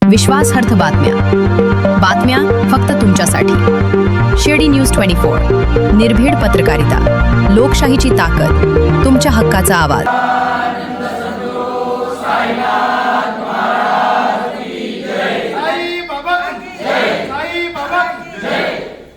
विश्वासार्ह बातम्या फक्त तुमच्यासाठी। शिर्डी न्यूज 24, निर्भीड पत्रकारिता, लोकशाहीची ताकद, तुमच्या हक्काचा आवाज।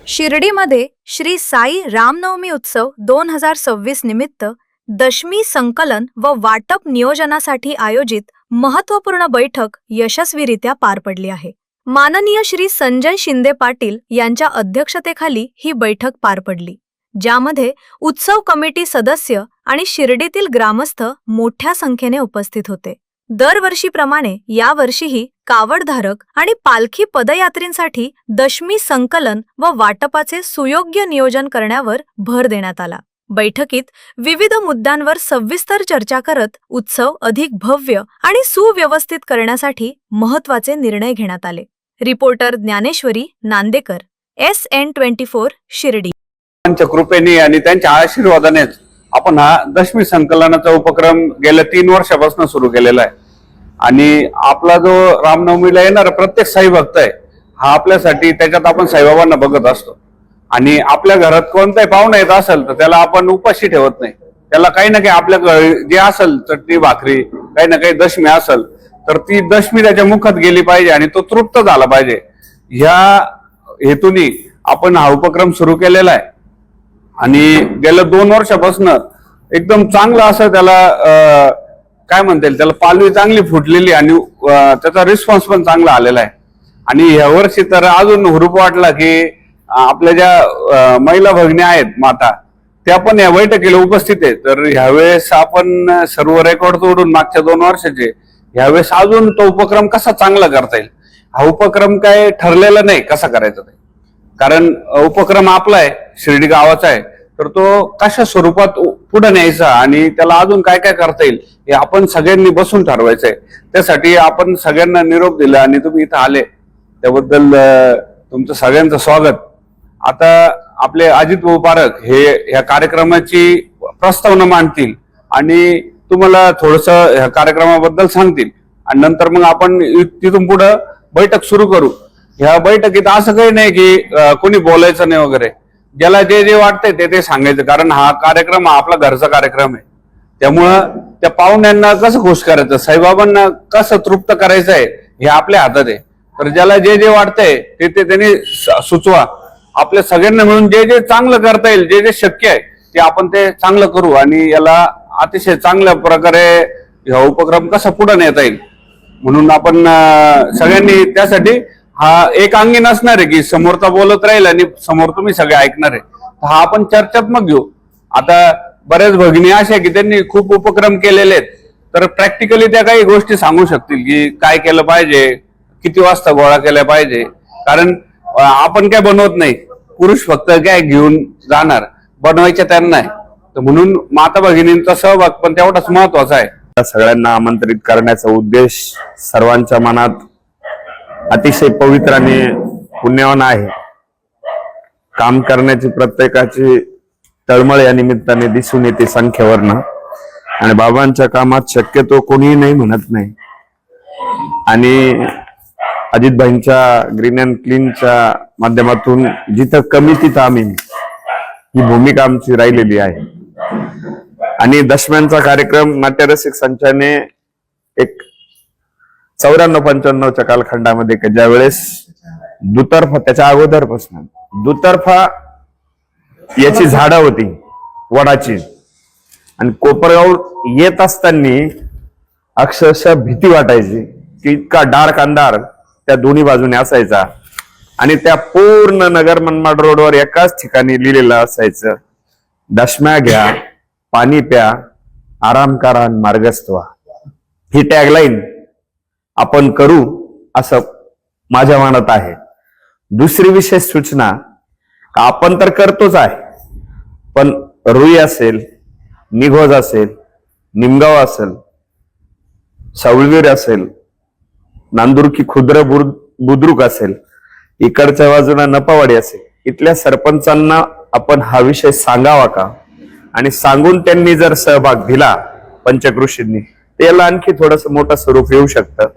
शिर्डीमध्ये श्री साई रामनवमी उत्सव 2026 निमित्त दशमी संकलन व वाटप नियोजनासाठी आयोजित महत्त्वपूर्ण बैठक यशस्वीरित्या पार पडली आहे। माननीय श्री संजय शिंदे पाटील यांच्या अध्यक्षतेखाली ही बैठक पार पडली, ज्यामध्ये उत्सव कमिटी सदस्य आणि शिर्डीतील ग्रामस्थ मोठ्या संख्येने उपस्थित होते। दरवर्षीप्रमाणे यावर्षीही कावडधारक आणि पालखी पदयात्रींसाठी दशमी संकलन व वाटपाचे सुयोग्य नियोजन करण्यावर भर देण्यात आला। बैठकीत विविध मुद्द्यांवर सविस्तर चर्चा करत उत्सव अधिक भव्य आणि सुव्यवस्थित करण्यासाठी महत्त्वाचे निर्णय घेण्यात आले। Reporter Dnyaneshwari Nandekar, SN24 Shirdi. त्यांच्या कृपेने आणि त्यांच्या आशीर्वादाने आपण हा दशमी संकलनाचा उपक्रम गेल्या 3 वर्षापासून सुरू केलेला आहे। आणि आपला जो रामनवमीला येणारा प्रत्येक साई भक्त आहे हा आपल्यासाठी, त्याच्यात आपण साईबाबांना बघत असतो। आणि आपल्या घरात कोणताही पाहुणा येत असेल तर त्याला आपण उपाशी ठेवत नाही, त्याला काही ना काही आपल्या जे असेल चटणी भाकरी, काही ना काही दशमी असेल तर ती दशमी त्याच्या मुखात गेली पाहिजे आणि तो तृप्त झाला पाहिजे। ह्या हेतूने आपण हा उपक्रम सुरू केलेला आहे। आणि गेल्या 2 वर्षापासून एकदम चांगलं असं त्याला काय म्हणता येईल, त्याला पालवी चांगली फुटलेली आणि त्याचा रिस्पॉन्स पण चांगला आलेला आहे। आणि यावर्षी तर अजून हुरूप वाटला की आपल्या ज्या महिला भगिनी आहेत माता, त्या पण या बैठकीला उपस्थित आहेत। तर ह्यावेळेस आपण सर्व रेकॉर्ड तोडून मागच्या 2 वर्षाचे ह्यावेळेस अजून तो उपक्रम कसा चांगला करता येईल, हा उपक्रम काय ठरलेला नाही कसा करायचा ते, कारण उपक्रम आपला आहे, शिर्डी गावाचा आहे, तर तो कशा स्वरूपात पुढे न्यायचा आणि त्याला अजून काय काय करता येईल हे आपण सगळ्यांनी बसून ठरवायचंय। त्यासाठी आपण सगळ्यांना निरोप दिला आणि तुम्ही इथं आले त्याबद्दल तुमचं सगळ्यांचं स्वागत। आता आपले अजित भाऊ पारख हे ह्या कार्यक्रमाची प्रस्तावना मांडतील आणि तुम्हाला थोडस ह्या कार्यक्रमाबद्दल सांगतील आणि नंतर मग आपण तिथून पुढे बैठक सुरू करू। ह्या बैठकीत असं काही नाही की कोणी बोलायचं नाही वगैरे, ज्याला जे जे वाटतंय ते सांगायचं, कारण हा कार्यक्रम हा आपला घरचा कार्यक्रम आहे। त्यामुळं त्या पाहुण्यांना कसं खुश करायचं, साईबाबांना कसं तृप्त करायचं आहे हे आपल्या हातात आहे। तर ज्याला जे जे वाटतंय ते त्यांनी सुचवा, आपल्या सगळ्यांना मिळून जे जे चांगलं करता येईल, जे जे शक्य आहे ते आपण ते चांगलं करू आणि याला अतिशय चांगल्या प्रकारे हा उपक्रम कसा पुढे नेता येईल म्हणून आपण सगळ्यांनी त्यासाठी हा एक अंगी नसणार आहे की समोरचा बोलत राहील आणि समोर तुम्ही सगळे ऐकणार आहे। हा आपण चर्चात्मक घेऊ। आता बऱ्याच भगिनी अशा की त्यांनी खूप उपक्रम केलेले आहेत, तर प्रॅक्टिकली त्या काही गोष्टी सांगू शकतील की काय केलं पाहिजे, किती वाजता गोळा केला पाहिजे, कारण आपण काय बनवत नाही, पुरुष फक्त काय घेऊन जाणार, बनवायच्या त्यांना आहे। तर म्हणून माता भगिनींचा सहभाग पण तेवढाच महत्वाचा आहे। सगळ्यांना आमंत्रित करण्याचा उद्देश सर्वांच्या मनात अतिशय पवित्र आणि पुण्यवान आहे। काम करण्याची प्रत्येकाची तळमळ या निमित्ताने दिसून येते संख्येवरनं, आणि बाबांच्या कामात शक्यतो कोणीही नाही म्हणत नाही। आणि अजितभाईंच्या ग्रीन अँड क्लीनच्या माध्यमातून जिथं कमी तिथं आम्ही, ही भूमिका आमची राहिलेली आहे। आणि दशम्यांचा कार्यक्रम नाट्यरसिक संचाने एक 94-95च्या कालखंडामध्ये ज्या वेळेस दुतर्फा, त्याच्या अगोदरपासून दुतर्फा याची झाडं होती वडाची, आणि कोपरगाव येत असताना अक्षरशः भीती वाटायची की इतका डार्क अंधार त्या दोन्ही बाजूने असायचा आणि त्या पूर्ण नगर मनमाड रोडवर एकाच ठिकाणी लिहिलेलं असायचं, दशम्या घ्या, पाणी प्या, आराम करा, मार्गस्थ व्हा। ही टॅगलाईन आपण करू असं माझ्या मनात आहे। दुसरी विशेष सूचना, आपण तर करतोच आहे, पण रुई असेल, निघोज असेल, निमगाव असेल, सावळवीर असेल, नांदुरकी खुद्र बुद्रुक असेल, इकडच्या बाजूला नपावाडी असेल, इथल्या सरपंचांना आपण हा विषय सांगावा का, आणि सांगून त्यांनी जर सहभाग दिला पंचकृषींनी, त्याला आणखी थोडंसं मोठं स्वरूप येऊ शकतं।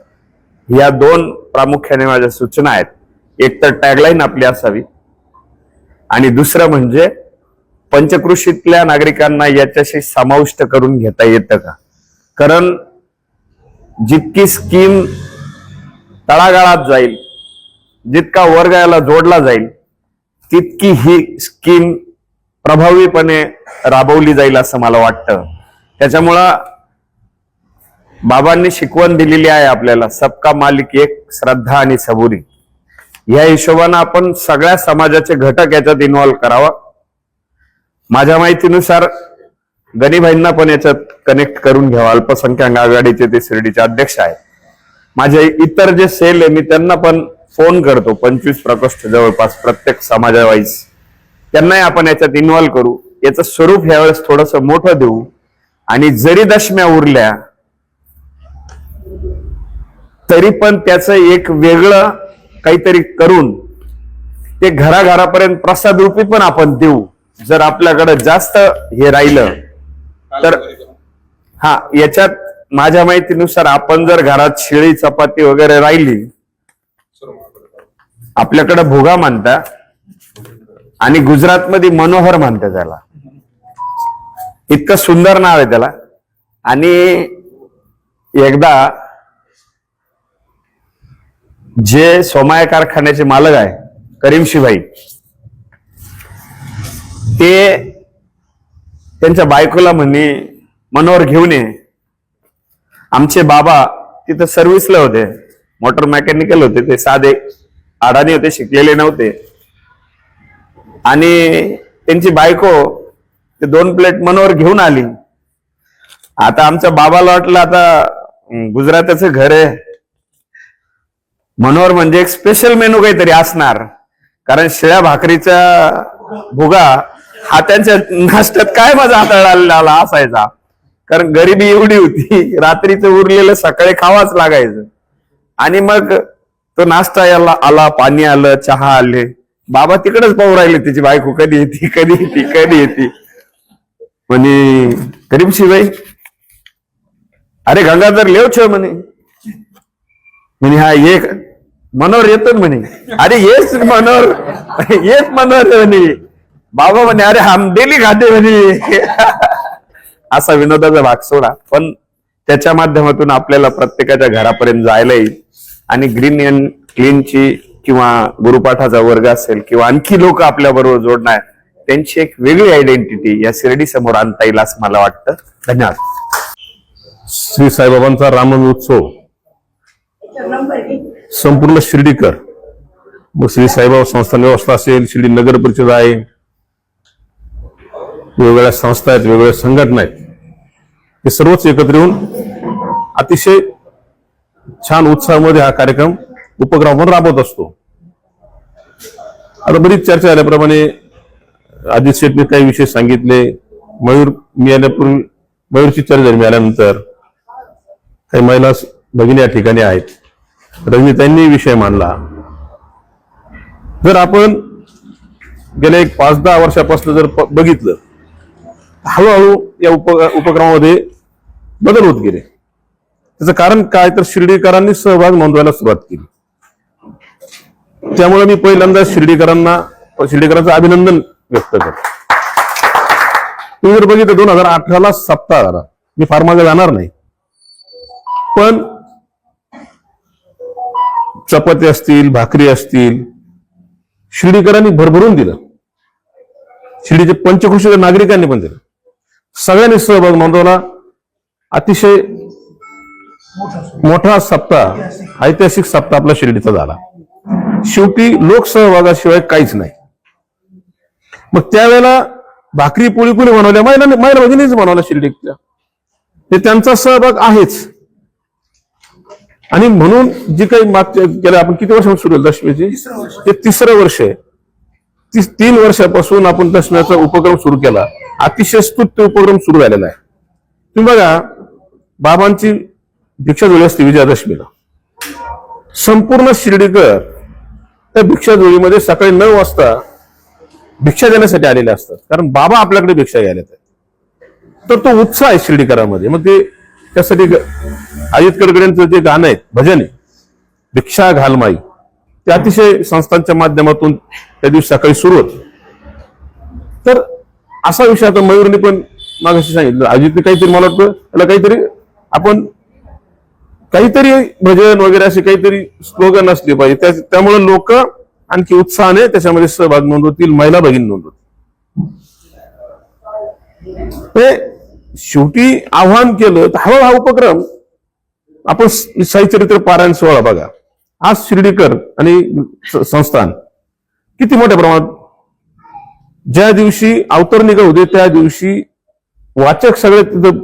या दोन प्रामुख्याने माझ्या सूचना आहेत. एक तर टॅगलाईन आपली असावी आणि दुसरं म्हणजे पंचकृषीतल्या नागरिकांना याच्याशी समाविष्ट करून घेता येतं का. कारण जितकी स्कीम तळागाळात जाईल, जितका वर्ग याला जोडला जाईल, तितकी ही स्कीम प्रभावीपणे राबवली जाईल असं मला वाटतं. त्याच्यामुळं बाबांनी शिकवण दिलेली आहे आपल्याला, सबका मालिक एक, श्रद्धा आणि सबुरी. या हिशोबानं आपण सगळ्या समाजाचे घटक याच्यात इन्व्हॉल्व्ह करावा. माझ्या माहितीनुसार गणीभाईंना पण याच्यात कनेक्ट करून घ्यावा. अल्पसंख्याक आघाडीचे ते शिर्डीचे अध्यक्ष आहेत. माझे इतर जे सेल आहे मी त्यांना पण फोन करतो, 25 प्रकोष्ठ जवळपास प्रत्येक समाजावाईज. त्यांनाही आपण याच्यात इन्व्हॉल्व्ह करू. याचं स्वरूप यावेळेस थोडंसं मोठं देऊ आणि जरी दशम्या उरल्या तरी पण त्याचं एक वेगळं काहीतरी करून ते घराघरापर्यंत प्रसाद रूपी पण आपण देऊ. जर आपल्याकडे जास्त हे राहिलं तर हा, याच्यात माझ्या माहितीनुसार आपण जर घरात शिळी चपाती वगैरे राहिली, आपल्याकडे भुगा म्हणता आणि गुजरातमध्ये मनोहर म्हणतात त्याला. इतकं सुंदर नाव आहे त्याला. आणि एकदा जे सोमाया कारखान्याचे मालक आहे करीमशीभाई, ते त्यांच्या बायकोला म्हणे मनोहर घेऊन ये. आमचे बाबा तिथं सर्व्हिसला होते, मोटर मेकॅनिकल होते, ते साधे अडाणी होते, शिकलेले नव्हते. आणि त्यांची बायको ते 2 प्लेट मनोहर घेऊन आली. आता आमच्या बाबाला वाटलं आता गुजराताचं घर आहे, मनोहर म्हणजे एक स्पेशल मेनू काहीतरी असणार. कारण शिळ्या भाकरीचा भुगा हा त्यांच्या नाश्त्यात काय मजा हाताळायला असायचा. कारण गरिबी एवढी होती, रात्रीचं उरलेलं सकाळी खावाच लागायचं. आणि मग तो नाश्ता याला आला, पाणी आलं, चहा आले. बाबा तिकडेच पाहू राहिले तिची बायको कधी येते कधी येते कधी येते. म्हणे करीमशीबाई, अरे गंगाधर लेव छे म्हणे. म्हणे हा एक मनोहर येतो म्हणे. अरे येस मनोहर म्हणे. बाबा म्हणे अरे हम डेली खाते म्हणे. असा विनोदाचा भाग सोडा, पण त्याच्या माध्यमातून आपल्याला प्रत्येकाच्या घरापर्यंत जायला येईल. आणि ग्रीन अँड क्लीनची किंवा गुरुपाठाचा वर्ग असेल किंवा आणखी लोक आपल्या बरोबर जोडणार, त्यांची एक वेगळी आयडेंटिटी या शिर्डी समोर आणता येईल असं मला वाटतं. धन्यवाद. श्री साईबाबांचा रामनवमी उत्सव संपूर्ण शिर्डीकर, मग श्री साईबाबा संस्थान व्यवस्था असेल, शिर्डी नगर परिषद आहे, वेगवेगळ्या संस्था आहेत, वेगवेगळ्या संघटना आहेत, हे सर्वच एकत्र येऊन अतिशय छान उत्साहामध्ये हा कार्यक्रम उपक्रम आपण राबवत असतो. आता बरीच चर्चा झाल्याप्रमाणे अजित शेट्टी काही विषय सांगितले. मयूर मिळाल्यापूर्वी मयूरची चर्चा झाली. मिळाल्यानंतर काही महिला भगिनी या ठिकाणी आहेत. रजनीताईंनी विषय मांडला. जर आपण गेल्या एक 5-10 वर्षापासून जर बघितलं, हळूहळू या उपक्रमामध्ये बदल होत गेले. त्याचं कारण काय, तर शिर्डीकरांनी सहभाग नोंदवायला सुरुवात केली. त्यामुळे मी पहिल्यांदा शिर्डीकरांचं अभिनंदन व्यक्त करतो. तुम्ही जर बघितलं 2018ला सप्ताह झाला, मी फार मागे जाणार नाही, पण चपाती असतील, भाकरी असतील, शिर्डीकरांनी भरभरून दिलं. शिर्डीचे पंचकृषी नागरिकांनी पण दिलं. सगळ्यांनी सहभाग नोंदवला. अतिशय मोठा सप्ताह, ऐतिहासिक सप्ताह आपला शिर्डीचा झाला. शेवटी लोकसहभागाशिवाय काहीच नाही. मग त्यावेळेला भाकरी पोळी कोणी बनवल्या, महिला भगिनीच बनवल्या शिर्डीतल्या. ते त्यांचा सहभाग आहेच. आणि म्हणून जी काही मागच्या गेल्या आपण किती वर्ष सुरू केलं दशमीची, ते 3रं वर्ष आहे. 3 वर्षापासून आपण दशम्याचा उपक्रम सुरू केला. अतिशय स्तुत्य उपक्रम सुरू झालेला आहे. तुम्ही बघा, बाबांची भिक्षाजुळी असते विजयादशमीला. संपूर्ण शिर्डीकर त्या भिक्षाजुळीमध्ये सकाळी 9 वाजता भिक्षा देण्यासाठी आलेले असतात. कारण बाबा आपल्याकडे भिक्षा घ्यायला येतात. तर तो उत्साह आहे शिर्डीकरांमध्ये. मग ते त्यासाठी अजित कडकडेंचं जे गाणं आहे, भजन आहे, भिक्षा घालमाई ते अतिशय संस्थांच्या माध्यमातून त्या दिवशी सकाळी सुरू होत. तर असा विषय आता मयूरने पण मागाशी सांगितलं, अजितने काहीतरी, मला वाटतं त्याला काहीतरी आपण काहीतरी भजन वगैरे असे काहीतरी स्लोगन असले पाहिजे, त्यामुळे लोक आणखी उत्साहाने त्याच्यामध्ये सहभाग नोंदवतील, महिला भगिनी नोंदवतील. शेवटी आव्हान केलं तर हा उपक्रम आपण साईचरित्र पारायण सोहळा बघा, आज शिर्डीकर आणि संस्थान किती मोठ्या प्रमाणात, ज्या दिवशी अवतरणी होते त्या दिवशी वाचक सगळे तिथं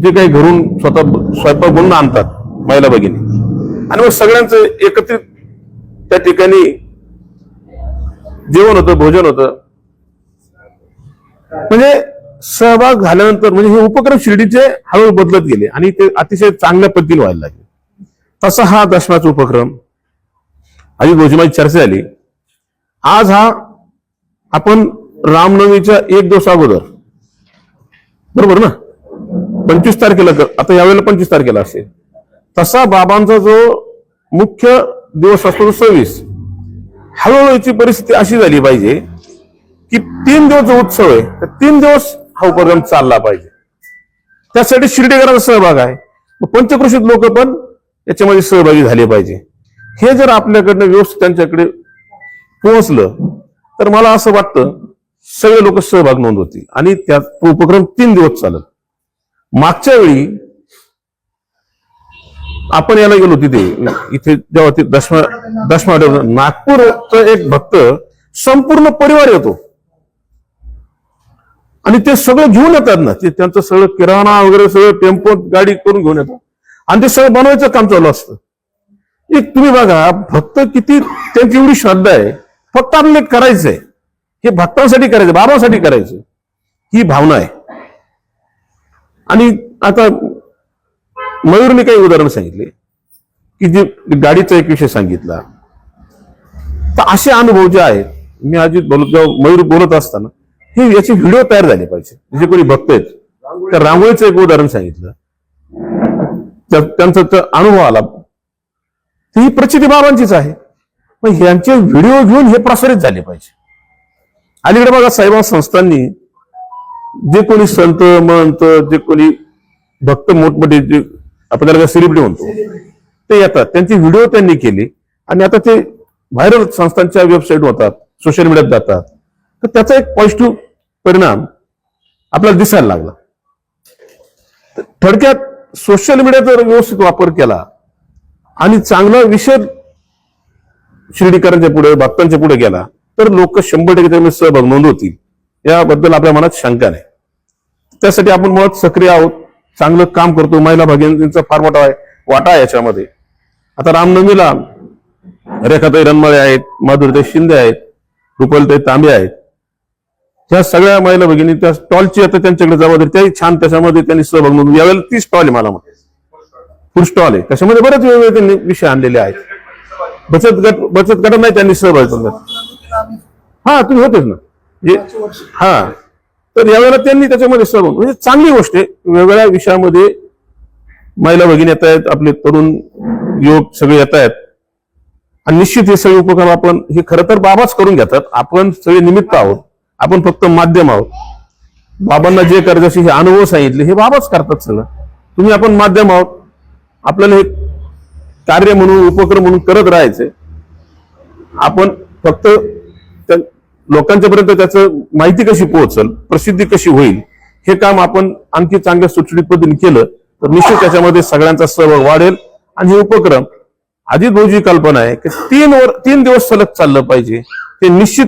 जे काही घरून स्वतः स्वयंपाक बनवून आणतात महिला भगिनी, आणि मग सगळ्यांचं एकत्रित त्या ठिकाणी जेवण होतं, भोजन होतं. म्हणजे सहभाग झाल्यानंतर म्हणजे हे उपक्रम शिर्डीचे हळूहळू बदलत गेले आणि ते अतिशय चांगल्या पद्धतीने व्हायला लागले. तसा हा दशमाचा उपक्रम अजित भाऊजी माझी चर्चा झाली. आज हा आपण रामनवमीच्या एक दिवस अगोदर, बरोबर ना, 25 तारखेला, आता यावेळेला 25 तारखेला असेल, तसा बाबांचा जो मुख्य दिवस असतो तो 26. हळूहळू याची परिस्थिती अशी झाली पाहिजे की 3 दिवस जो उत्सव आहे तर 3 दिवस हा उपक्रम चालला पाहिजे. त्यासाठी शिर्डीकरांचा सहभाग आहे, पंचक्रोशीत लोक पण याच्यामध्ये सहभागी झाले पाहिजे. हे जर आपल्याकडनं व्यवस्थित त्यांच्याकडे पोहोचलं तर मला असं वाटतं सगळे लोक सहभाग नोंदवतील आणि त्या उपक्रम 3 दिवस चालत. मागच्या वेळी आपण याला गेलो तिथे, इथे जेव्हा ते दशमा नागपूरचा एक भक्त संपूर्ण परिवार येतो आणि ते सगळं घेऊन येतात ना, ते त्यांचं सगळं किराणा वगैरे सगळं टेम्पो गाडी करून घेऊन येतात आणि ते सगळं बनवायचं काम चालू असतं. एक तुम्ही बघा भक्त किती त्यांची एवढी श्रद्धा आहे, फक्त आपल्याला करायचंय, हे भक्तांसाठी करायचं, बाबांसाठी करायचं, ही भावना आहे. आणि आता मयूरने काही उदाहरण सांगितले की जे गाडीचा एक विषय सांगितला, तर असे अनुभव जे आहेत, मी अजित मयूर बोलत असताना हे याचे व्हिडिओ तयार झाले पाहिजे. जे कोणी भक्त आहेत त्या रांगोळीचं एक उदाहरण सांगितलं, त्यांचा अनुभव आला, ही प्रचिती बाबांचीच आहे, पण यांचे व्हिडिओ घेऊन हे प्रसारित झाले पाहिजे. अलीकडे बघा साईबाबा संस्थांनी जे कोणी संत महंत, जे कोणी भक्त मोठमोठे, जे आपण त्याला सेलिब्रिटी म्हणतो, ते येतात, त्यांची व्हिडिओ त्यांनी केली आणि आता ते व्हायरल संस्थांच्या वेबसाईट होतात, सोशल मीडियात जातात. तर त्याचा एक पॉझिटिव्ह परिणाम आपल्याला दिसायला लागला. थोडक्यात सोशल मीडियाचा व्यवस्थित वापर केला आणि चांगला विषय शिर्डीकरांच्या पुढे, भक्तांच्या पुढे गेला तर लोक 100% त्यामध्ये सहभाग नोंदवतील, याबद्दल आपल्या मनात शंका नाही. त्यासाठी आपण मुळात सक्रिय आहोत, चांगलं काम करतो. महिला भगिनींचा फार मोठा वाटा आहे याच्यामध्ये. आता रामनवमीला रेखाताई रनमाळे आहेत, माधुरीताई शिंदे आहेत, रुपलताई तांबे आहेत, ह्या सगळ्या महिला भगिनी त्या स्टॉलची आता त्यांच्याकडे जबाबदारी, त्याही छान त्याच्यामध्ये त्यांनी सहभाग नोंदवून, यावेळेला 30 स्टॉल आहे, मला फुल स्टॉल आहे, त्याच्यामध्ये बरेच वेगवेगळे त्यांनी विषय आणलेले आहेत. बचत गट नाही त्यांनी सहभाग केला. हा तुम्ही होतेच ना, हा, तर यावेळेला त्यांनी त्याच्यामध्ये सहभाग, म्हणजे चांगली गोष्ट आहे. वेगवेगळ्या विषयामध्ये महिला भगिनी येत आहेत, आपले तरुण युवक सगळे येत आहेत आणि निश्चित हे सगळे उपक्रम आपण, हे खरं तर बाबाच करून घेतात, आपण सगळे निमित्त आहोत, आपण फक्त माध्यम आहोत. बाबांना जे करायचं हे अनुभव सांगितले हे बाबाच करतात सगळं, तुम्ही आपण माध्यम आहोत. आपल्याला हे कार्य म्हणून, उपक्रम म्हणून करत राहायचे. आपण फक्त लोकांच्या पर्यंत त्याचं माहिती कशी पोहोचल, प्रसिद्धी कशी होईल, हे काम आपण आणखी चांगल्या सुटसुटीत पद्धतीने केलं तर निश्चित त्याच्यामध्ये सगळ्यांचा सहभाग वाढेल. आणि हे उपक्रम अजित भाऊची कल्पना आहे की 3 दिवस सलग चाललं पाहिजे. ते निश्चित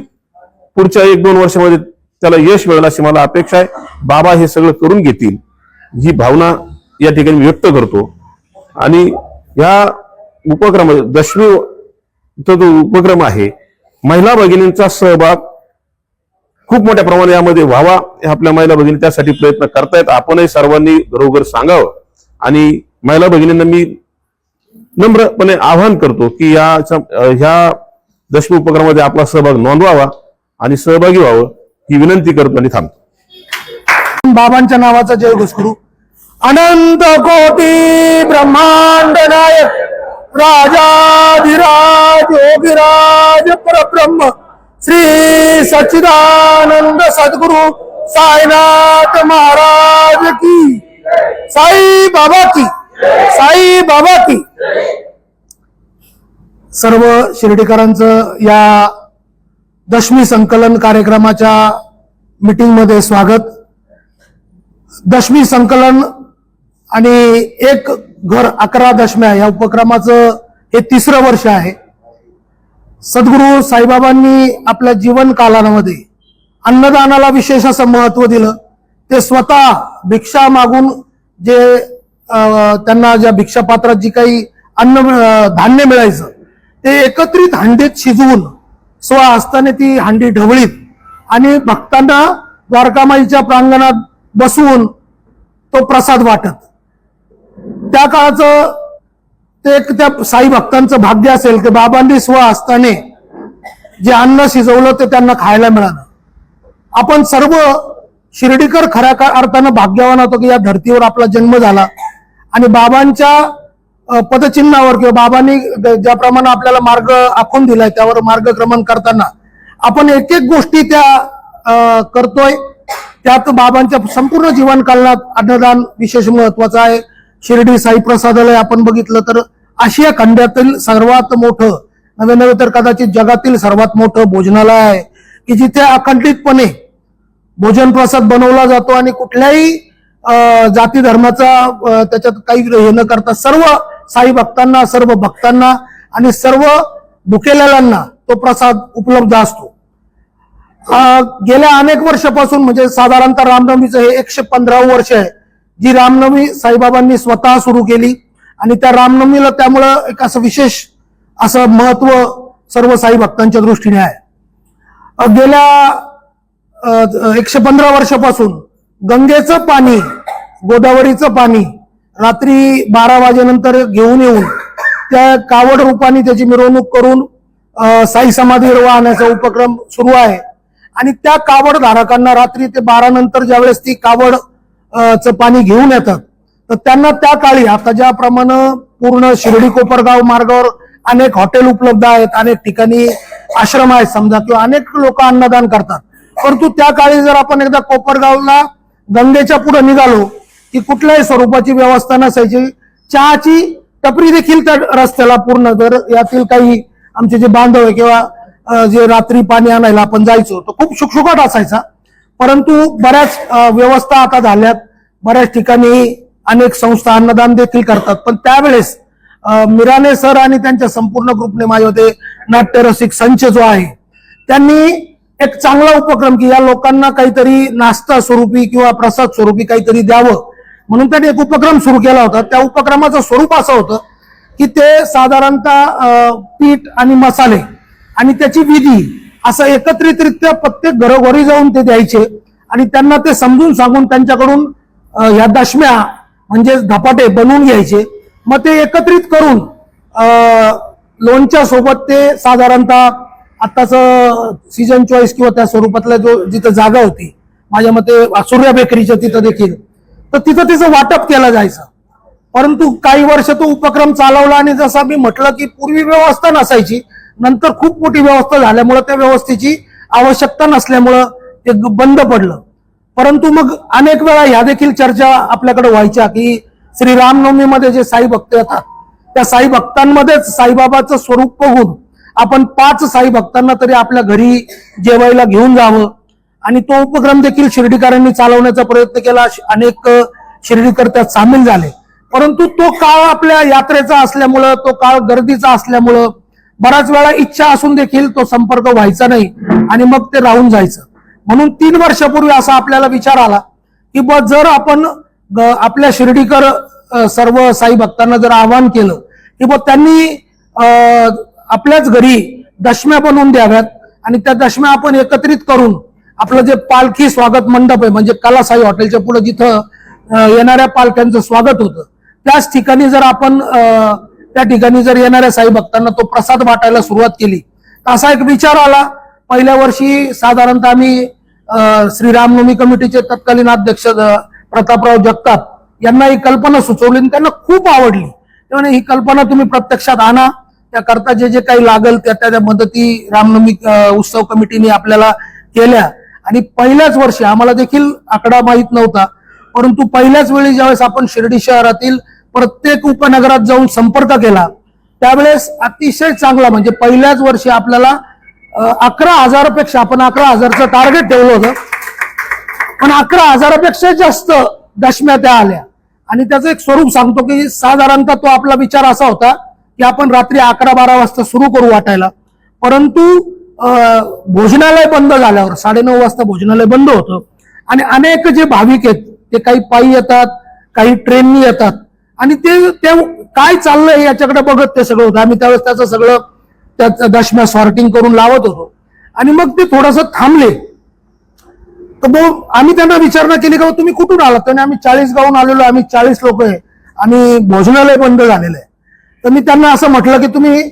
पुढच्या 1-2 वर्षामध्ये त्याला यश मिळेल अशी मला अपेक्षा आहे. बाबा हे सगळं करून घेतील ही भावना या ठिकाणी व्यक्त करतो. आणि या उपक्रमामध्ये दशमीचा जो उपक्रम आहे, महिला भगिनींचा सहभाग खूप मोठ्या प्रमाणात यामध्ये व्हावा, आपल्या महिला भगिनी त्यासाठी प्रयत्न करतायत. आपणही सर्वांनी घरोघर सांगावं. आणि महिला भगिनींना मी नम्रपणे आवाहन करतो की ह्या दशमी उपक्रमामध्ये आपला सहभाग नोंदवावा आणि सहभागी व्हावं ही विनंती करतो आणि थांबतो. बाबांच्या नावाचा जयघोष करू. अनंत कोटी ब्रह्मांड नायक राजाधिराज योगिराज परब्रह्म श्री सच्चिदानंद सद्गुरु साईनाथ महाराज की, साई बाबा की, साई बाबा की. सर्व शिर्डीकरांचं या दशमी संकलन कार्यक्रमाच्या मीटिंग मध्ये स्वागत. दशमी संकलन आणि एक घर 11 दशम्या या उपक्रमाचं हे 3रं वर्ष आहे. सद्गुरू साईबाबांनी आपल्या जीवन कालामध्ये अन्नदानाला विशेष असं महत्व दिलं. ते स्वतः भिक्षा मागून जे त्यांना ज्या भिक्षापात्रात जी काही धान्य मिळायचं ते एकत्रित हंडीत शिजवून स्वहस्ताने ती हंडी ढवळीत आणि भक्तांना द्वारकामाईच्या प्रांगणात बसवून तो प्रसाद वाटत. त्या काळाचं ते एक त्या साई भक्तांचं भाग्य असेल की बाबांनी स्वहस्ताने जे अन्न शिजवलं ते त्यांना खायला मिळालं. आपण सर्व शिर्डीकर खऱ्या अर्थानं भाग्यवान होतो की या धर्तीवर आपला जन्म झाला आणि बाबांच्या पदचिन्हावर किंवा बाबांनी ज्याप्रमाणे आपल्याला मार्ग आखून दिलाय त्यावर मार्गक्रमण करताना आपण एक एक गोष्टी त्या करतोय. त्यात बाबांच्या संपूर्ण जीवन काळात अन्नदान विशेष महत्वाचं आहे. शिर्डी साई प्रसादालय आपण बघितलं तर आशिया खंडातील सर्वात मोठं, नवे तर कदाचित जगातील सर्वात मोठं भोजनालय आहे की जिथे अखंडितपणे भोजन प्रसाद बनवला जातो आणि कुठल्याही जाती धर्माचा त्याच्यात काही हे न करता सर्व साई भक्तांना, सर्व भक्तांना आणि सर्व भुकेलेल्यांना तो प्रसाद उपलब्ध असतो. गेल्या अनेक वर्षापासून म्हणजे साधारणतः रामनवमीचं हे 115वं वर्ष आहे जी रामनवमी साईबाबांनी स्वतः सुरू केली आणि त्या रामनवमीला त्यामुळं एक असं विशेष असं महत्व सर्व साई भक्तांच्या दृष्टीने आहे. गेल्या 115 वर्षापासून गंगेचं पाणी, गोदावरीचं पाणी रात्री 12 वाजेनंतर घेऊन येऊन त्या कावड रूपाने त्याची मिरवणूक करून साई समाधीवर वाहण्याचा उपक्रम सुरू आहे. आणि त्या कावड धारकांना रात्री ते 12 नंतर ज्यावेळेस ती कावड चं पाणी घेऊन येतात तर त्यांना त्या काळी आता ज्याप्रमाणे पूर्ण शिर्डी कोपरगाव मार्गावर अनेक हॉटेल उपलब्ध आहेत, अनेक ठिकाणी आश्रम आहेत समजा किंवा अनेक लोक अन्नदान करतात, परंतु त्या काळी जर आपण एकदा कोपरगावला गंगेच्या पुढे निघालो की कुठल्याही स्वरूपाची व्यवस्था नसायची. चहाची टपरी देखील त्या रस्त्याला पूर्ण, जर यातील काही आमचे जे बांधव आहे किंवा जे रात्री पाणी आणायला आपण जायचो तो खूप शुकशुकाट असायचा. परंतु बऱ्याच व्यवस्था आता झाल्यात, बऱ्याच ठिकाणी अनेक संस्था अन्नदान देखील करतात. पण त्यावेळेस मिराने सर आणि त्यांच्या संपूर्ण ग्रुपने माझे होते नाट्यरसिक संच जो आहे त्यांनी एक चांगला उपक्रम की या लोकांना काहीतरी नाश्ता स्वरूपी किंवा प्रसाद स्वरूपी काहीतरी द्यावं म्हणून त्यांनी एक उपक्रम सुरू केला होता. त्या उपक्रमाचं स्वरूप असं होतं की ते साधारणतः पीठ आणि मसाले आणि त्याची विधी असं एकत्रितरित्या प्रत्येक घरोघरी जाऊन ते द्यायचे आणि त्यांना ते समजून सांगून त्यांच्याकडून ह्या दशम्या म्हणजे धपाटे बनवून घ्यायचे. मग ते एकत्रित करून लोणच्या सोबत ते साधारणतः आताच सीजन चॉईस किंवा त्या स्वरूपातला जो जिथं जागा होती माझ्या मते सूर्या बेकरीच्या तिथं देखील, तर तिथं तिचं वाटप केलं जायचं. परंतु काही वर्ष तो उपक्रम चालवला आणि जसं मी म्हटलं की पूर्वी व्यवस्था नसायची, नंतर खूप मोठी व्यवस्था झाल्यामुळं त्या व्यवस्थेची आवश्यकता नसल्यामुळं ते बंद पडलं. परंतु मग अनेक वेळा ह्या देखील चर्चा आपल्याकडे व्हायच्या की श्री रामनवमीमध्ये जे साई भक्त येतात त्या साई भक्तांमध्येच साईबाबाचं स्वरूप बघून आपण 5 साई भक्तांना तरी आपल्या घरी जेवायला घेऊन जावं आणि तो उपक्रम देखील शिर्डीकरांनी चालवण्याचा प्रयत्न केला. अनेक शिर्डीकर त्यात सामील झाले. परंतु तो काळ आपल्या यात्रेचा असल्यामुळं, तो काळ गर्दीचा असल्यामुळं बऱ्याच वेळा इच्छा असून देखील तो संपर्क व्हायचा नाही आणि मग ते राहून जायचं. म्हणून 3 वर्षापूर्वी असा आपल्याला विचार आला की जर आपण आपल्या शिर्डीकर सर्व साई भक्तांना जर आवाहन केलं की त्यांनी आपल्याच घरी दशम्या बनवून द्याव्यात आणि त्या दशम्या आपण एकत्रित करून आपलं जे पालखी स्वागत मंडप आहे म्हणजे कलासाई हॉटेलच्या पुढे जिथं येणाऱ्या पालख्यांचं स्वागत होतं त्याच ठिकाणी जर आपण त्या ठिकाणी जर येणाऱ्या साई भक्तांना तो प्रसाद वाटायला सुरुवात केली तर असा एक विचार आला. पहिल्या वर्षी साधारणतः आम्ही श्री रामनवमी कमिटीचे तत्कालीन अध्यक्ष प्रतापराव जगताप यांना ही कल्पना सुचवली आणि त्यांना खूप आवडली त्यामुळे ही कल्पना तुम्ही प्रत्यक्षात आणा. त्याकरता जे जे काही लागेल त्या मदती रामनवमी उत्सव कमिटीने आपल्याला केल्या. आणि पहिल्याच वर्षी आम्हाला देखील आकडा माहीत नव्हता, परंतु पहिल्याच वेळी ज्यावेळेस आपण शिर्डी शहरातील प्रत्येक उपनगरात जाऊन संपर्क केला त्यावेळेस अतिशय चांगला, म्हणजे पहिल्याच वर्षी आपल्याला 11,000पेक्षा, आपण 11,000चं टार्गेट ठेवलं होतं, पण 11,000पेक्षा जास्त दशम्या त्या आल्या. आणि त्याचं एक स्वरूप सांगतो की साधारणतः तो आपला विचार असा होता की आपण रात्री 11-12 वाजता सुरू करू वाटायला, परंतु भोजनालय बंद झाल्यावर 9:30 वाजता भोजनालय बंद होतं आणि अनेक जे भाविक आहेत ते काही पायी येतात, काही ट्रेननी येतात आणि ते काय चाललंय याच्याकडे बघत ते सगळं होतं. आम्ही त्यावेळेस त्याचं सगळं त्याचं दशम्या सॉर्टिंग करून लावत होतो आणि मग ते थोडंसं थांबले. तर मग आम्ही त्यांना विचारणा केली का तुम्ही कुठून आलात? त्याने आम्ही 40 गावून आलेलो, आम्ही 40 लोक आहे आणि भोजनालय बंद झालेलं आहे. तर मी त्यांना असं म्हटलं की तुम्ही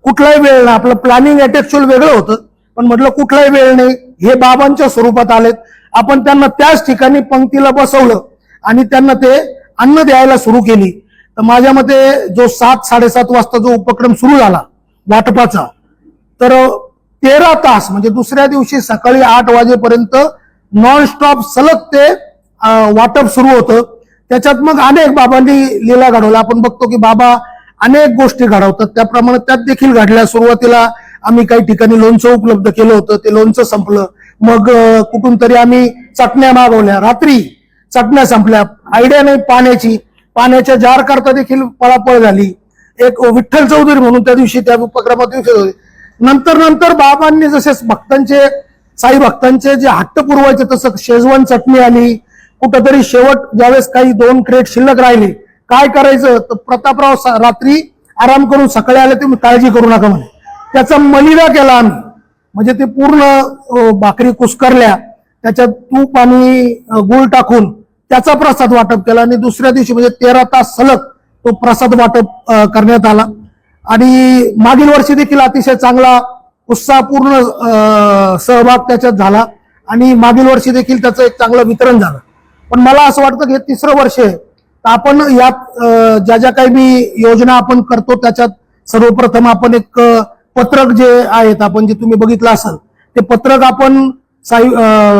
कुठलाही वेळ नाही, आपलं प्लॅनिंग ऍक्च्युअल वेगळं होतं, पण म्हटलं कुठलाही वेळ नाही, हे बाबांच्या स्वरूपात आलेत, आपण त्यांना त्याच ठिकाणी पंक्तीला बसवलं आणि त्यांना ते अन्न द्यायला सुरू केली. तर माझ्या मते जो 7-7:30 वाजता जो उपक्रम सुरू झाला वाटपाचा, तर 13 तास म्हणजे दुसऱ्या दिवशी सकाळी 8 वाजेपर्यंत नॉनस्टॉप सलग ते वाटप सुरू होतं. त्याच्यात मग अनेक बाबांनी लीला घडवल्या. आपण बघतो की बाबा अनेक गोष्टी घडवतात, त्याप्रमाणे त्यात देखील घडल्या. सुरुवातीला आम्ही काही ठिकाणी लोणचं उपलब्ध केलं होतं, ते लोणचं संपलं. मग कुठून तरी आम्ही चटण्या मागवल्या, रात्री चटण्या संपल्या. आयडिया नाही पाण्याच्या जार करता देखील पळापळ झाली. एक विठ्ठल चौधरी म्हणून त्या दिवशी त्या उपक्रमात होते. नंतर बाबांनी जसे साई भक्तांचे जे हट्ट पुरवायचे तसं शेजवान चटणी आली. कुठंतरी शेवट ज्यावेळेस काही 2 क्रेट शिल्लक राहिले, काय करायचं तर प्रतापराव रात्री आराम करून सकाळी आले, तुम्ही काळजी करू नका म्हणे. त्याचा मलिदा केला आम्ही, म्हणजे ते पूर्ण भाकरी कुस्करल्या, त्याच्यात तूप आणि गुळ टाकून त्याचा प्रसाद वाटप केला आणि दुसऱ्या दिवशी म्हणजे 13 तास सलग तो प्रसाद वाटप करण्यात आला. आणि मागील वर्षी देखील अतिशय चांगला उत्साहपूर्ण सहभाग त्याच्यात झाला आणि मागील वर्षी देखील त्याचं एक चांगलं वितरण झालं. पण मला असं वाटतं की हे 3रं वर्ष आहे. तर आपण यात ज्या काही मी योजना आपण करतो त्याच्यात सर्वप्रथम आपण एक पत्रक जे आहेत, आपण जे तुम्ही बघितलं असाल ते पत्रक आपण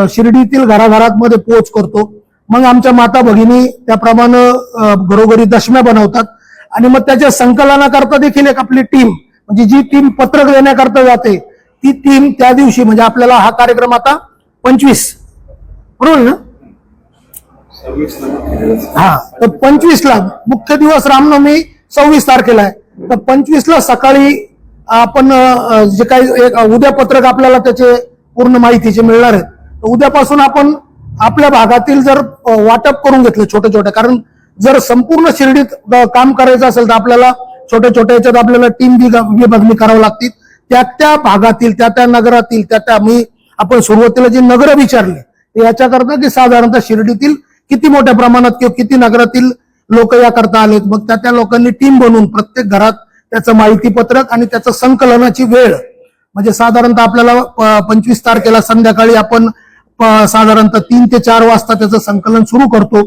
शिर्डीतील घराघरात मध्ये पोच करतो. मग आमच्या माता भगिनी त्याप्रमाणे घरोघरी दशम्या बनवतात आणि मग त्याच्या संकलनाकरता देखील एक आपली टीम, म्हणजे जी टीम पत्रक देण्याकरता जाते ती टीम त्या दिवशी, म्हणजे आपल्याला हा कार्यक्रम आता 25 बरोबर ना, हा, तर 25ला मुख्य दिवस रामनवमी 26 तारखेला आहे. तर 25ला सकाळी आपण जे काही उद्या पत्रक आपल्याला त्याचे पूर्ण माहितीचे मिळणार आहेत. तर उद्यापासून आपण आपल्या भागातील जर वाटप करून घेतलं छोटे छोटे, कारण जर संपूर्ण शिर्डीत काम करायचं असेल तर आपल्याला छोट्या छोट्या याच्यात आपल्याला टीम विभागणी करावी लागतील. त्या भागातील त्या नगरातील आपण सुरुवातीला जे नगर विचारले याच्याकरता की साधारणतः शिर्डीतील किती मोठ्या प्रमाणात किंवा किती नगरातील लोक याकरता आलेत, मग त्या लोकांनी टीम बनवून प्रत्येक घरात त्याचं माहिती पत्रक आणि त्याचं संकलनाची वेळ, म्हणजे साधारणतः आपल्याला 25 तारखेला संध्याकाळी आपण साधारणतः 3 ते 4 वाजता त्याचं संकलन सुरू करतो.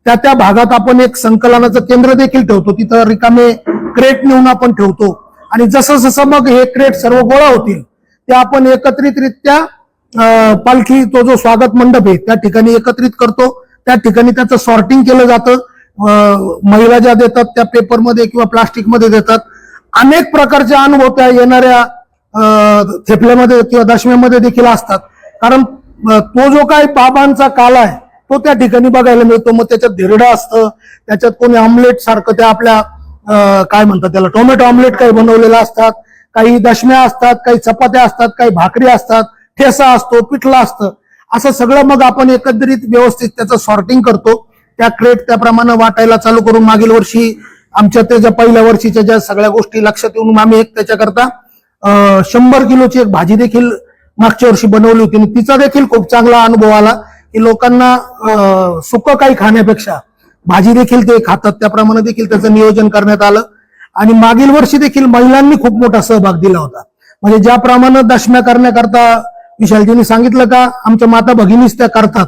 त्या भागात आपण एक संकलनाचं केंद्र देखील ठेवतो, तिथं रिकामे क्रेट नेऊन आपण ठेवतो आणि जसं मग हे क्रेट सर्व गोळा होतील ते आपण एकत्रितरित्या पालखी तो जो स्वागत मंडप आहे त्या ठिकाणी एकत्रित करतो. त्या ठिकाणी त्याचं सॉर्टिंग केलं जातं. महिला ज्या देतात त्या पेपरमध्ये किंवा प्लास्टिकमध्ये देतात. अनेक प्रकारचे अनुभव त्या येणाऱ्या थेपल्यामध्ये किंवा दशम्यामध्ये देखील असतात, कारण तो जो काही बाबांचा काल आहे तो त्या ठिकाणी बघायला मिळतो. मग त्याच्यात धिरडं असतं, त्याच्यात कोणी ऑमलेट सारखं त्या आपल्या काय म्हणतात त्याला टोमॅटो ऑमलेट काही बनवलेलं असतात, काही दशम्या असतात, काही चपात्या असतात, काही भाकरी असतात, ठेसा असतो, पिठलं असतं. असं सगळं मग आपण एकत्रित व्यवस्थित त्याचं सॉर्टिंग करतो. त्या क्रेट त्याप्रमाणे वाटायला चालू करून मागील वर्षी आमच्या त्याच्या पहिल्या वर्षीच्या ज्या सगळ्या गोष्टी लक्षात येऊन आम्ही एक त्याच्याकरता 100 किलोची एक भाजी देखील मागच्या वर्षी बनवली होती आणि तिचा देखील खूप चांगला अनुभव आला की लोकांना सुकं काही खाण्यापेक्षा भाजी देखील ते खातात. त्याप्रमाणे देखील त्याचं नियोजन करण्यात आलं आणि मागील वर्षी देखील महिलांनी खूप मोठा सहभाग दिला होता. म्हणजे ज्याप्रमाणे दशम्या करण्याकरता विशालजींनी सांगितलं का आमच्या माता भगिनीच त्या करतात,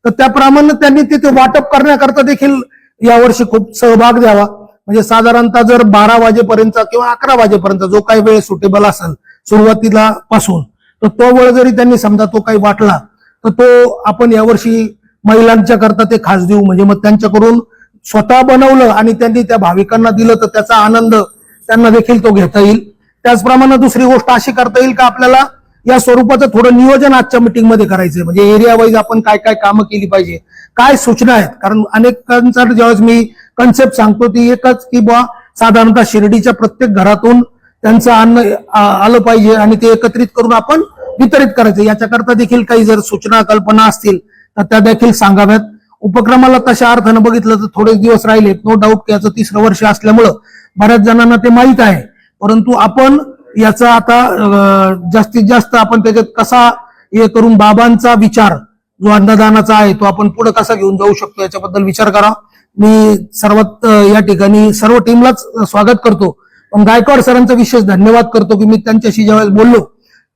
तर त्याप्रमाणे त्यांनी तिथे वाटप करण्याकरता देखील यावर्षी खूप सहभाग द्यावा. म्हणजे साधारणतः जर 12 वाजेपर्यंत किंवा 11 वाजेपर्यंत जो काही वेळ सुटेबल असेल सुरुवातीला पासून, तर तो वेळ जरी त्यांनी समजा तो काही वाटला तर तो आपण यावर्षी महिलांच्या करता ते खास देऊ. म्हणजे मग त्यांच्याकडून स्वतः बनवलं आणि त्यांनी त्या भाविकांना दिलं तर त्याचा आनंद त्यांना देखील तो घेता येईल. त्याचप्रमाणे दुसरी गोष्ट अशी करता येईल का आपल्याला या स्वरूपाचं थोडं नियोजन आजच्या मीटिंगमध्ये करायचंय. म्हणजे एरिया वाईज आपण काय काय कामं केली पाहिजे, काय सूचना आहेत. कारण अनेकांचा ज्यावेळेस मी कन्सेप्ट सांगतो ती एकच की बुवा साधारणतः शिर्डीच्या प्रत्येक घरातून त्यांचं अन्न आलं पाहिजे आणि ते एकत्रित करून आपण वितरित करायचं. याच्याकरता देखील काही जर सूचना कल्पना असतील तर त्या देखील सांगाव्यात. उपक्रमाला तशा अर्थानं बघितलं तर थोडेच दिवस राहिले. नो डाऊट की याचं 3रं वर्ष असल्यामुळं बऱ्याच जणांना ते माहीत आहे. परंतु आपण याचा आता जास्तीत जास्त आपण त्याच्यात कसा हे करून बाबांचा विचार जो अन्नदानाचा आहे तो आपण पुढे कसा घेऊन जाऊ शकतो याच्याबद्दल विचार करा. मी सर्वात या ठिकाणी सर्व टीमलाच स्वागत करतो. पण गायकवाड सरांचा विशेष धन्यवाद करतो की मी त्यांच्याशी ज्यावेळेस बोललो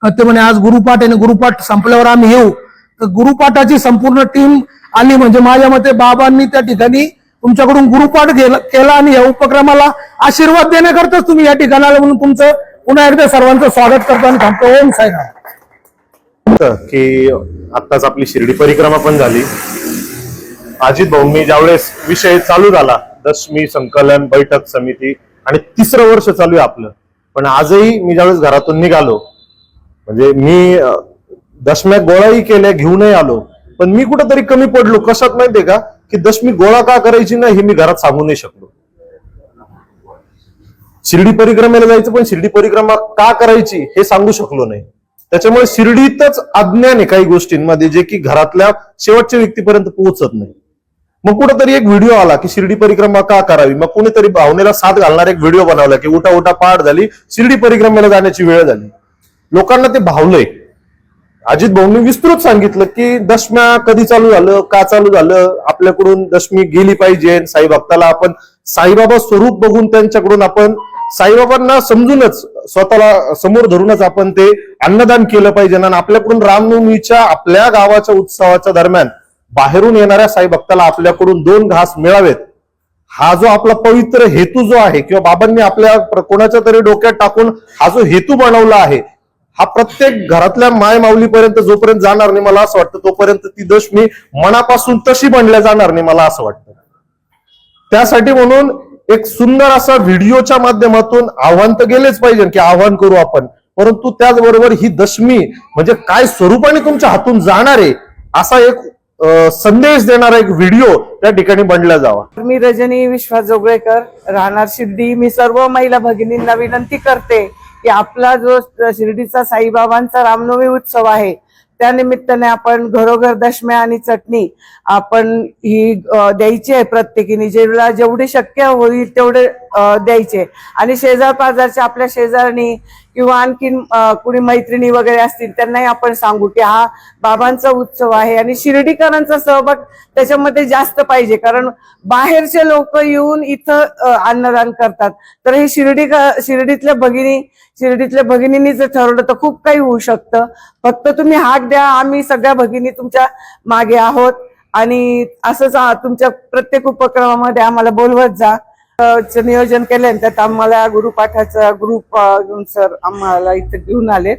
ते म्हणे आज गुरुपाठ आहे, गुरुपाठ संपल्यावर आम्ही येऊ. तर गुरुपाठाची संपूर्ण टीम आली म्हणजे माझ्या मते बाबांनी त्या ठिकाणी तुमच्याकडून गुरुपाठ केला आणि या उपक्रमाला आशीर्वाद देण्याकरताच तुम्ही या ठिकाणी आले. म्हणून तुमचं पुन्हा एकदा सर्वांचं स्वागत करतो आणि थांबतो. ओम साईराम. की आत्ताच आपली शिर्डी परिक्रमा पण झाली. अजित भाऊंनी ज्यावेळेस विषय चालू झाला दशमी संकलन बैठक समिती आणि 3रं वर्ष चालू आहे आपलं. पण आजही मी ज्यावेळेस घरातून निघालो म्हणजे मी दशम्या गोळाही केल्या घेऊनही आलो, पण मी कुठंतरी कमी पडलो. कशात माहितीये का की दशमी गोळा का करायची नाही हे मी घरात सांगू नाही शकलो. शिर्डी परिक्रमेला जायचं पण शिर्डी परिक्रमा का करायची हे सांगू शकलो नाही. त्याच्यामुळे शिर्डीतच अज्ञान आहे काही गोष्टींमध्ये जे की घरातल्या शेवटच्या व्यक्तीपर्यंत पोहोचत नाही. मग कुठंतरी एक व्हिडिओ आला की शिर्डी परिक्रमा का करावी. मग कोणीतरी भावनेला साथ घालणार एक व्हिडिओ बनवला की उठा उठा पहाट झाली, शिर्डी परिक्रमेला जाण्याची वेळ झाली. लोकांना ते भावलंय. अजित भाऊंनी विस्तृत सांगितलं की दशम्या कधी चालू झालं, का चालू झालं, आपल्याकडून दशमी गेली पाहिजे. साई भक्ताला आपण साईबाबा स्वरूप बघून त्यांच्याकडून आपण साईबाबांना समजूनच स्वतःला समोर धरूनच आपण ते अन्नदान केलं पाहिजे. आणि आपल्याकडून रामनवमीच्या आपल्या गावाच्या उत्सवाच्या दरम्यान बाहेरून येणाऱ्या साई भक्ताला आपल्याकडून 2 घास मिळावेत हा जो आपला पवित्र हेतू जो आहे किंवा बाबांनी आपल्या कोणाच्या तरी डोक्यात टाकून हा जो हेतू बनवला आहे हा प्रत्येक घरातल्या माय माऊलीपर्यंत जोपर्यंत जाणार नाही मला असं वाटतं तोपर्यंत ती दशमी मनापासून तशी बनल्या जाणार नाही मला असं वाटतं. त्यासाठी म्हणून एक सुंदर असा व्हिडिओच्या माध्यमातून आव्हान तर गेलेच पाहिजे की आव्हान करू आपण, परंतु त्याचबरोबर ही दशमी म्हणजे काय स्वरूपाने तुमच्या हातून जाणार आहे असा एक संदेश देणारा एक व्हिडिओ त्या ठिकाणी बनला जावा. मी रजनी विश्वास जोगळेकर राहणार शिर्डी. मी सर्व महिला भगिनींना विनंती करते की आपला जो शिर्डीचा साईबाबांचा रामनवमी उत्सव आहे त्या निमित्ताने आपण घरोघर दशम्या आणि चटणी आपण ही द्यायची आहे. प्रत्येकीने जेवढे शक्य होईल तेवढे द्यायचे. आणि शेजार पाजारच्या आपल्या शेजारणी किंवा आणखीन कुणी मैत्रिणी वगैरे असतील त्यांनाही आपण सांगू की हा बाबांचा उत्सव आहे आणि शिर्डीकरांचा सहभाग त्याच्यामध्ये जास्त पाहिजे. कारण बाहेरचे लोक येऊन इथं अन्नदान करतात. तर हे शिर्डीतल्या भगिनींनी जर ठरवलं तर खूप काही होऊ शकतं. फक्त तुम्ही हाक द्या, आम्ही सगळ्या भगिनी तुमच्या मागे आहोत आणि असंच तुमच्या प्रत्येक उपक्रमामध्ये आम्हाला बोलवत जा. नियोजन केलं त्यात आम्हाला गुरुपाठाचा ग्रुप सर आम्हाला इथे घेऊन आलेत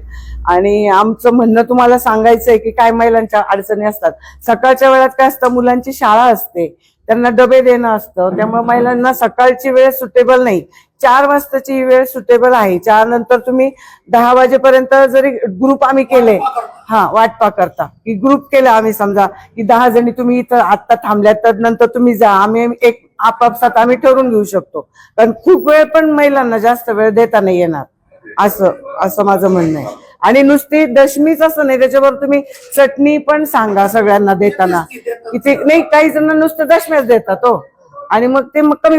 आणि आमचं म्हणणं तुम्हाला सांगायचं आहे की काय महिलांच्या अडचणी असतात. सकाळच्या वेळात काय असतं, मुलांची शाळा असते, त्यांना डबे देणं असतं, त्यामुळे महिलांना सकाळची वेळ सुटेबल नाही. 4 वाजताची वेळ सुटेबल आहे. 4 नंतर तुम्ही 10 वाजेपर्यंत जरी ग्रुप आम्ही केले वाटपा करता की ग्रुप केला आम्ही समजा की 10 जणी तुम्ही इथं आत्ता थांबल्यात तर नंतर तुम्ही जा, आम्ही एक आपापसात आम्ही ठरवून घेऊ शकतो. कारण खूप वेळ पण महिलांना जास्त वेळ देता नाही येणार असं माझं म्हणणं आहे. आणि नुसती दशमीच असं नाही, त्याच्यावर तुम्ही चटणी पण सांगा सगळ्यांना देताना. इथे नाही काही जण नुसतं दशम्याच देतात आणि मग ते कमी